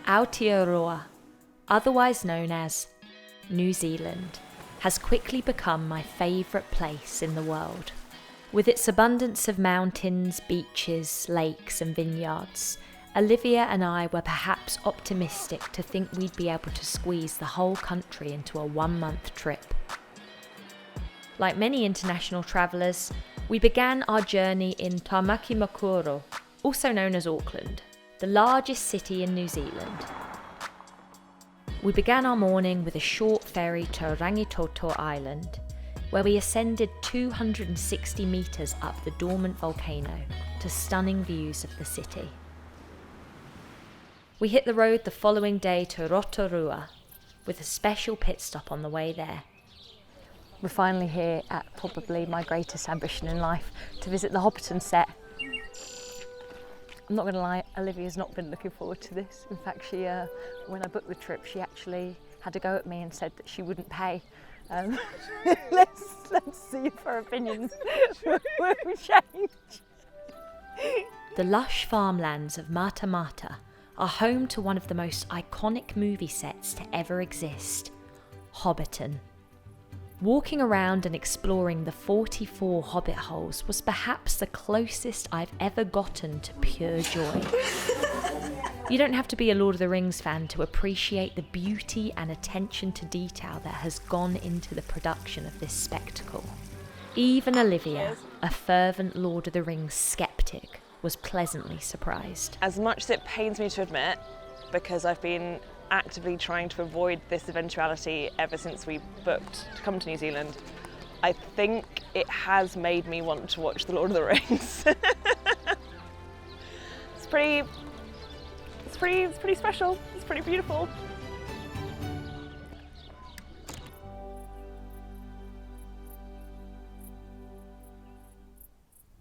Aotearoa, otherwise known as New Zealand, has quickly become my favourite place in the world. With its abundance of mountains, beaches, lakes and vineyards, Olivia and I were perhaps optimistic to think we'd be able to squeeze the whole country into a 1-month trip. Like many international travellers, we began our journey in Tāmaki Makaurau, also known as Auckland, the largest city in New Zealand. We began our morning with a short ferry to Rangitoto Island, where we ascended 260 metres up the dormant volcano to stunning views of the city. We hit the road the following day to Rotorua, with a special pit stop on the way there. We're finally here at probably my greatest ambition in life, to visit the Hobbiton set. I'm not going to lie, Olivia's not been looking forward to this. In fact, when I booked the trip, she actually had to go at me and said that she wouldn't pay. Let's see if her opinions will change. The lush farmlands of Mata Mata are home to one of the most iconic movie sets to ever exist, Hobbiton. Walking around and exploring the 44 hobbit holes was perhaps the closest I've ever gotten to pure joy. You don't have to be a Lord of the Rings fan to appreciate the beauty and attention to detail that has gone into the production of this spectacle. Even Olivia, a fervent Lord of the Rings skeptic, was pleasantly surprised. As much as it pains me to admit, because I've been actively trying to avoid this eventuality ever since we booked to come to New Zealand, I think it has made me want to watch The Lord of the Rings. It's pretty special. It's pretty beautiful.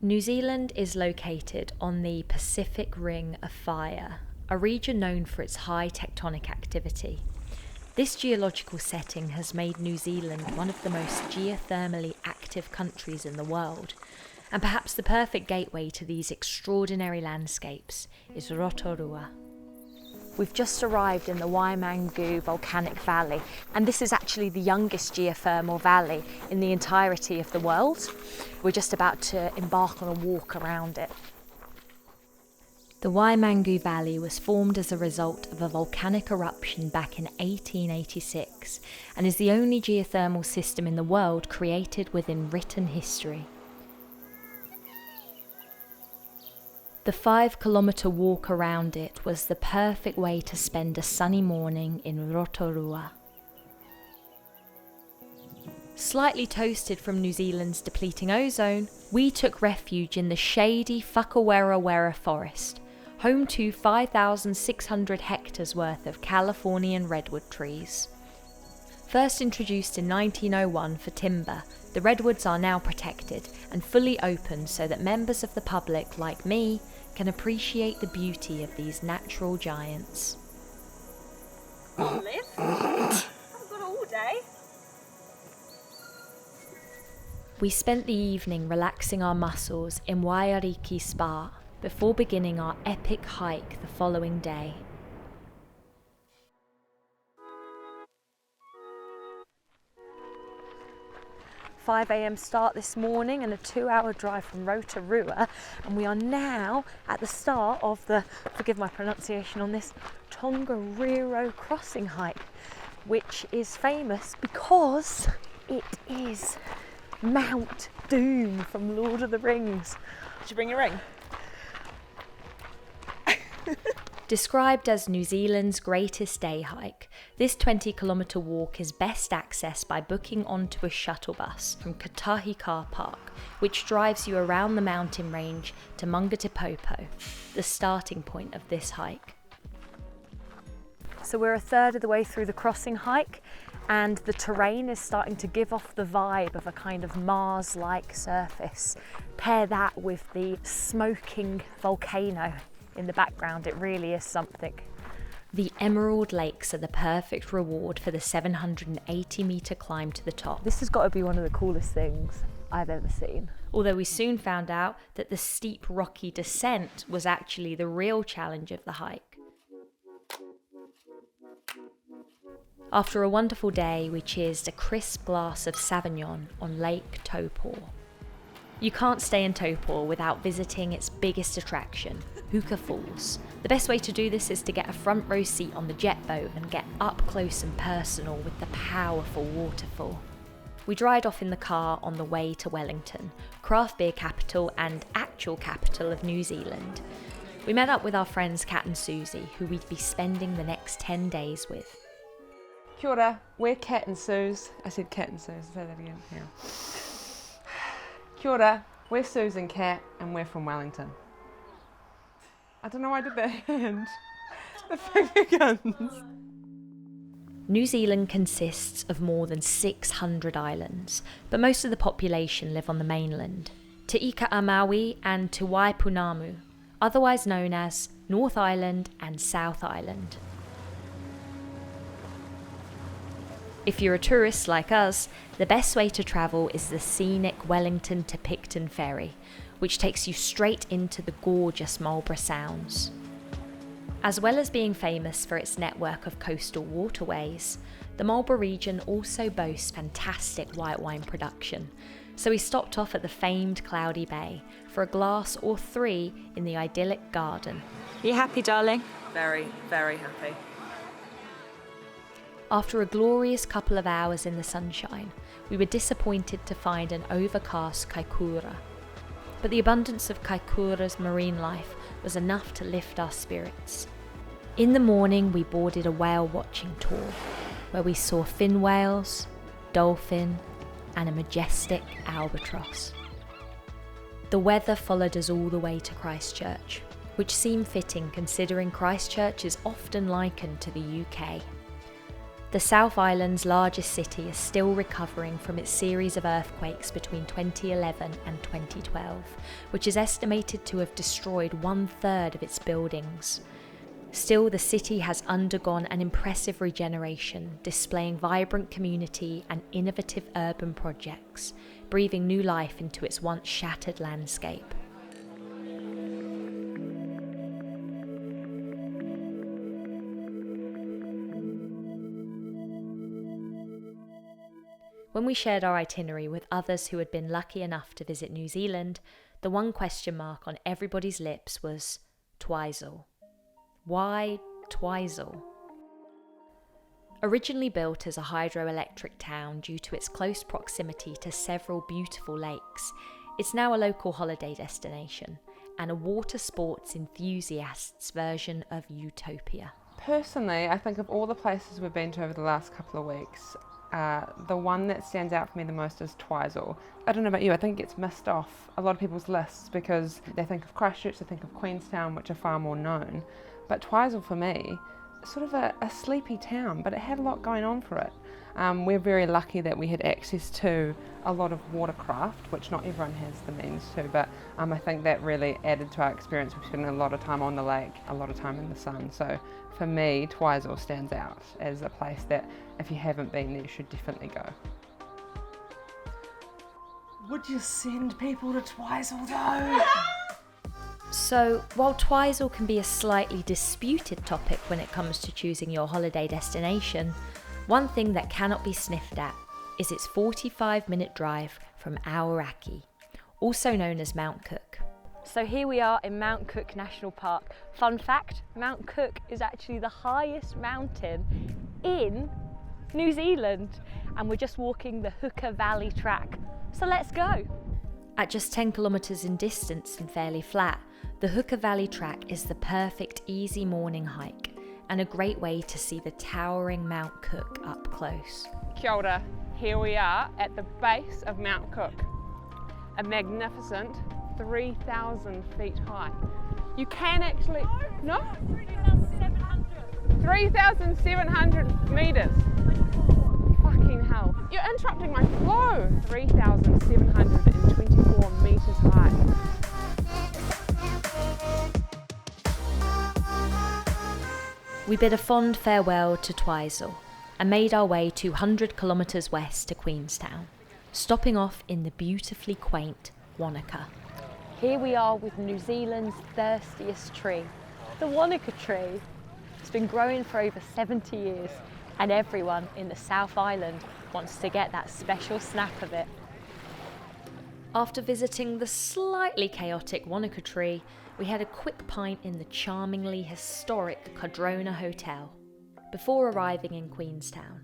New Zealand is located on the Pacific Ring of Fire, a region known for its high tectonic activity. This geological setting has made New Zealand one of the most geothermally active countries in the world, and perhaps the perfect gateway to these extraordinary landscapes is Rotorua. We've just arrived in the Whanganui volcanic valley, and this is actually the youngest geothermal valley in the entirety of the world. We're just about to embark on a walk around it. The Waimangu Valley was formed as a result of a volcanic eruption back in 1886 and is the only geothermal system in the world created within written history. The 5-kilometre walk around it was the perfect way to spend a sunny morning in Rotorua. Slightly toasted from New Zealand's depleting ozone, we took refuge in the shady Whakawera forest, home to 5,600 hectares worth of Californian redwood trees. First introduced in 1901 for timber, the redwoods are now protected and fully open so that members of the public, like me, can appreciate the beauty of these natural giants. Liv, I've got all day. We spent the evening relaxing our muscles in Wairiki Spa before beginning our epic hike the following day. 5 a.m. start this morning and a 2-hour drive from Rotorua, and we are now at the start of the, forgive my pronunciation on this, Tongariro crossing hike, which is famous because it is Mount Doom from Lord of the Rings. Did you bring your ring? Described as New Zealand's greatest day hike, this 20-kilometre walk is best accessed by booking onto a shuttle bus from Kotahi Car Park, which drives you around the mountain range to Mungatipopo, the starting point of this hike. So we're a third of the way through the crossing hike, and the terrain is starting to give off the vibe of a kind of Mars-like surface. Pair that with the smoking volcano in the background, it really is something. The Emerald Lakes are the perfect reward for the 780-metre climb to the top. This has got to be one of the coolest things I've ever seen. Although we soon found out that the steep rocky descent was actually the real challenge of the hike. After a wonderful day, we cheersed a crisp glass of Sauvignon on Lake Taupo. You can't stay in Taupo without visiting its biggest attraction, Huka Falls. The best way to do this is to get a front row seat on the jet boat and get up close and personal with the powerful waterfall. We dried off in the car on the way to Wellington, craft beer capital and actual capital of New Zealand. We met up with our friends Kat and Susie, who we'd be spending the next 10 days with. Kia ora, we're Kat and Suze. I said Kat and Suze, say that again. Yeah. Kia ora, we're Suze and Kat and we're from Wellington. I don't know why I did that hand. The finger guns. New Zealand consists of more than 600 islands, but most of the population live on the mainland. To Ika-a-Māui and to Waipounamu, otherwise known as North Island and South Island. If you're a tourist like us, the best way to travel is the scenic Wellington to Picton ferry, which takes you straight into the gorgeous Marlborough Sounds. As well as being famous for its network of coastal waterways, the Marlborough region also boasts fantastic white wine production, so we stopped off at the famed Cloudy Bay for a glass or 3 in the idyllic garden. You happy, darling? Very, very happy. After a glorious couple of hours in the sunshine, we were disappointed to find an overcast Kaikoura. But the abundance of Kaikoura's marine life was enough to lift our spirits. In the morning, we boarded a whale watching tour, where we saw fin whales, dolphin, and a majestic albatross. The weather followed us all the way to Christchurch, which seemed fitting considering Christchurch is often likened to the UK. The South Island's largest city is still recovering from its series of earthquakes between 2011 and 2012, which is estimated to have destroyed 1/3 of its buildings. Still, the city has undergone an impressive regeneration, displaying vibrant community and innovative urban projects, breathing new life into its once shattered landscape. When we shared our itinerary with others who had been lucky enough to visit New Zealand, the one question mark on everybody's lips was Twizel. Why Twizel? Originally built as a hydroelectric town due to its close proximity to several beautiful lakes, it's now a local holiday destination and a water sports enthusiasts' version of utopia. Personally, I think of all the places we've been to over the last couple of weeks, the one that stands out for me the most is Twizel. I don't know about you, I think it gets missed off a lot of people's lists because they think of Christchurch, they think of Queenstown, which are far more known. But Twizel for me, sort of a sleepy town, but it had a lot going on for it. We're very lucky that we had access to a lot of watercraft, which not everyone has the means to, but I think that really added to our experience. We spent a lot of time on the lake, a lot of time in the sun. So for me, Twizel stands out as a place that if you haven't been there, you should definitely go. Would you send people to Twizel though? So, while Twizel can be a slightly disputed topic when it comes to choosing your holiday destination, one thing that cannot be sniffed at is its 45-minute drive from Aoraki, also known as Mount Cook. So here we are in Mount Cook National Park. Fun fact, Mount Cook is actually the highest mountain in New Zealand, and we're just walking the Huka Valley track. So let's go. At just 10 kilometres in distance and fairly flat, the Huka Valley track is the perfect easy morning hike and a great way to see the towering Mount Cook up close. Kia ora, here we are at the base of Mount Cook, a magnificent 3,000 feet high. You can actually, no? 3,700 metres. Fucking hell. You're interrupting my flow. 3,724 metres high. We bid a fond farewell to Twizel and made our way 200 kilometres west to Queenstown, stopping off in the beautifully quaint Wanaka. Here we are with New Zealand's thirstiest tree, the Wanaka tree. It's been growing for over 70 years and everyone in the South Island wants to get that special snap of it. After visiting the slightly chaotic Wanaka tree, we had a quick pint in the charmingly historic Cardrona Hotel before arriving in Queenstown.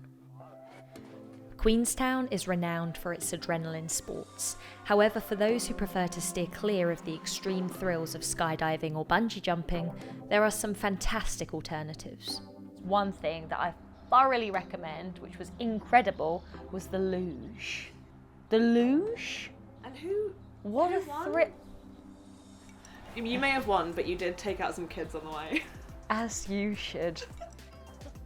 Queenstown is renowned for its adrenaline sports. However, for those who prefer to steer clear of the extreme thrills of skydiving or bungee jumping, there are some fantastic alternatives. One thing that I thoroughly recommend, which was incredible, was the luge. The luge? And who? What a thrill! You may have won, but you did take out some kids on the way. As you should.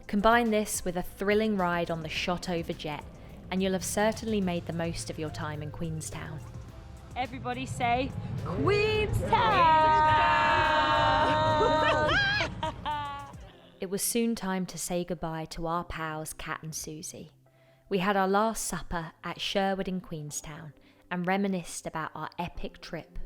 Combine this with a thrilling ride on the shot-over jet, and you'll have certainly made the most of your time in Queenstown. Everybody say, Queenstown! It was soon time to say goodbye to our pals Kat and Susie. We had our last supper at Sherwood in Queenstown and reminisced about our epic trip.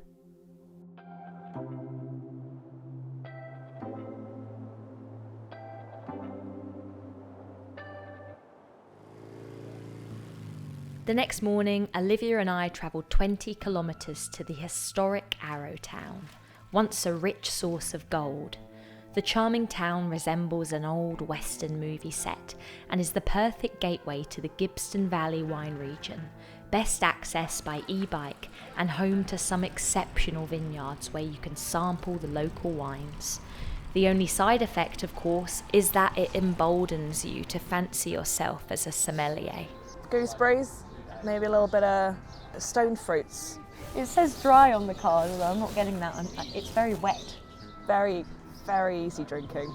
The next morning, Olivia and I travelled 20 kilometres to the historic Arrowtown, once a rich source of gold. The charming town resembles an old Western movie set and is the perfect gateway to the Gibbston Valley wine region, best access by e-bike and home to some exceptional vineyards where you can sample the local wines. The only side effect, of course, is that it emboldens you to fancy yourself as a sommelier. Gooseberries, maybe a little bit of stone fruits. It says dry on the card, although I'm not getting that. It's very wet. Very, very easy drinking.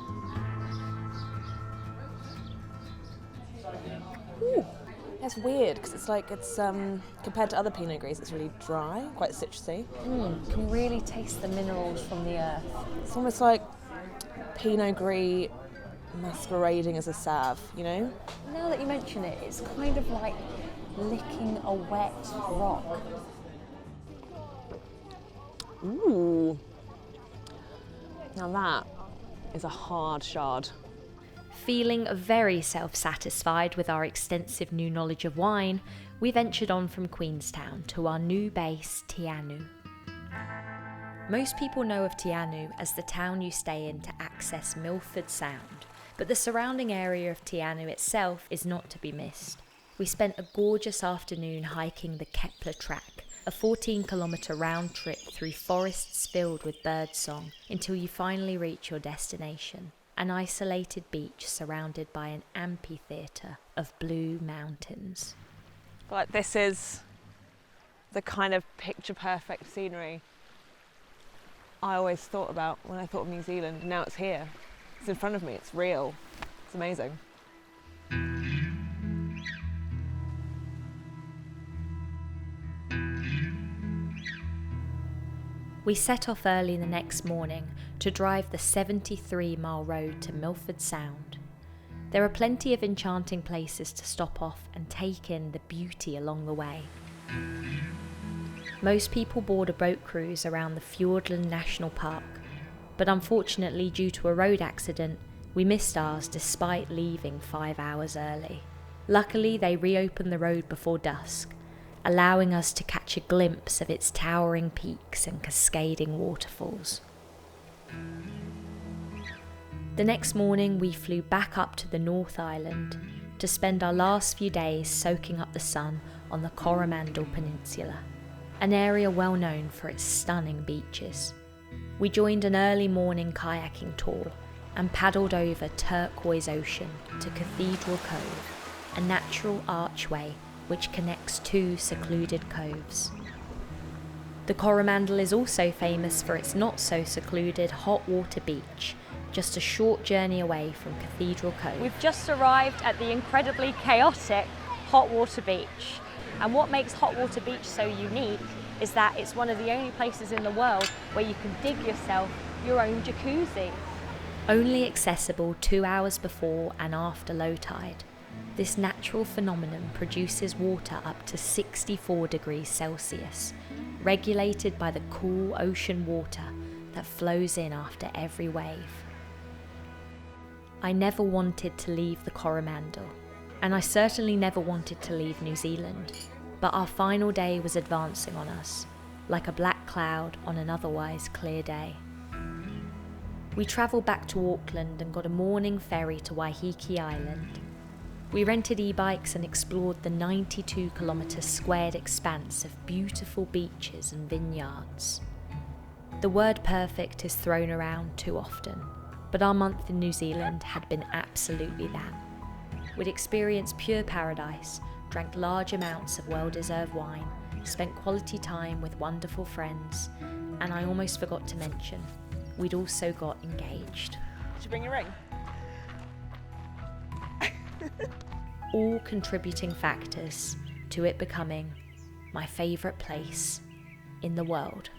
Ooh, that's weird because it's compared to other Pinot Gris, it's really dry, quite citrusy. You can really taste the minerals from the earth. It's almost like Pinot Gris masquerading as a Sauv, you know? Now that you mention it, it's kind of like licking a wet rock. Ooh. Now that is a hard shard. Feeling very self-satisfied with our extensive new knowledge of wine, we ventured on from Queenstown to our new base, Te Anau. Most people know of Te Anau as the town you stay in to access Milford Sound, but the surrounding area of Te Anau itself is not to be missed. We spent a gorgeous afternoon hiking the Kepler Track, a 14-kilometre round trip through forests filled with birdsong until you finally reach your destination, an isolated beach surrounded by an amphitheatre of blue mountains. Like, this is the kind of picture-perfect scenery I always thought about when I thought of New Zealand, and now it's here. It's in front of me, it's real, it's amazing. We set off early the next morning to drive the 73-mile road to Milford Sound. There are plenty of enchanting places to stop off and take in the beauty along the way. Most people board a boat cruise around the Fiordland National Park, but unfortunately, due to a road accident, we missed ours despite leaving 5 hours early. Luckily, they reopened the road before dusk, allowing us to catch a glimpse of its towering peaks and cascading waterfalls. The next morning, we flew back up to the North Island to spend our last few days soaking up the sun on the Coromandel Peninsula, an area well known for its stunning beaches. We joined an early morning kayaking tour and paddled over turquoise ocean to Cathedral Cove, a natural archway which connects two secluded coves. The Coromandel is also famous for its not-so-secluded hot water beach, just a short journey away from Cathedral Cove. We've just arrived at the incredibly chaotic hot water beach. And what makes hot water beach so unique is that it's one of the only places in the world where you can dig yourself your own jacuzzi. Only accessible 2 hours before and after low tide, this natural phenomenon produces water up to 64 degrees Celsius, regulated by the cool ocean water that flows in after every wave. I never wanted to leave the Coromandel, and I certainly never wanted to leave New Zealand, but our final day was advancing on us, like a black cloud on an otherwise clear day. We travelled back to Auckland and got a morning ferry to Waiheke Island. We rented e-bikes and explored the 92-kilometre squared expanse of beautiful beaches and vineyards. The word perfect is thrown around too often, but our month in New Zealand had been absolutely that. We'd experienced pure paradise, drank large amounts of well-deserved wine, spent quality time with wonderful friends, and I almost forgot to mention, we'd also got engaged. Did you bring your ring? All contributing factors to it becoming my favourite place in the world.